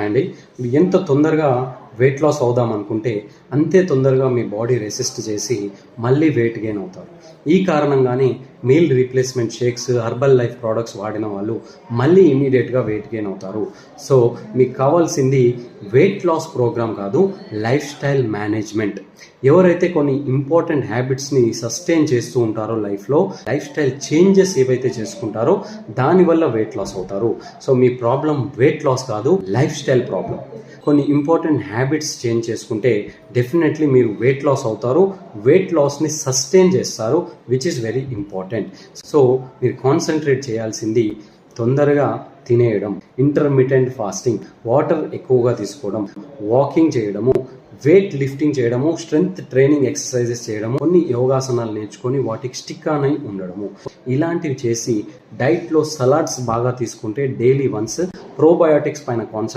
అండి ఎంత తొందరగా వెయిట్ లాస్ అవుదాం అనుకుంటే అంతే తొందరగా మీ బాడీ రెసిస్ట్ చేసి మళ్ళీ వెయిట్ గెయిన్ అవుతారు. ఈ కారణంగానే meal replacement shakes, Herbalife products వాడిన వాళ్ళు మళ్ళీ ఇమీడియట్గా వెయిట్ గెయిన్ అవుతారు. సో మీకు కావాల్సింది వెయిట్ లాస్ ప్రోగ్రామ్ కాదు, లైఫ్ స్టైల్ మేనేజ్మెంట్. ఎవరైతే కొన్ని ఇంపార్టెంట్ హ్యాబిట్స్ని సస్టైన్ చేస్తూ ఉంటారో లైఫ్లో, లైఫ్ స్టైల్ చేంజెస్ ఏవైతే చేసుకుంటారో దానివల్ల వెయిట్ లాస్ అవుతారు. సో మీ ప్రాబ్లం వెయిట్ లాస్ కాదు, లైఫ్ స్టైల్ ప్రాబ్లం. కొన్ని ఇంపార్టెంట్ హ్యాబిట్స్ చేంజ్ చేసుకుంటే డెఫినెట్లీ మీరు వెయిట్ లాస్ అవుతారు, వెయిట్ లాస్ని సస్టైన్ చేస్తారు, which is very important. So మీరు కాన్సన్ట్రేట్ చేయాల్సింది తొందరగా తినేయడం, ఇంటర్మిటెంట్ ఫాస్టింగ్, వాటర్ ఎక్కువగా తీసుకోవడం, వాకింగ్ చేయడము, వెయిట్ లిఫ్టింగ్ చేయడము, స్ట్రెంగ్త్ ట్రైనింగ్ ఎక్సర్సైజెస్ చేయడము, కొన్ని యోగాసనాలు నేర్చుకొని వాటికి స్టిక్ అని ఉండడము, ఇలాంటివి చేసి డైట్లో సలాడ్స్ బాగా తీసుకుంటే డైలీ వన్స్ ప్రోబయోటిక్స్ పైన కాన్సన్ట్రేట్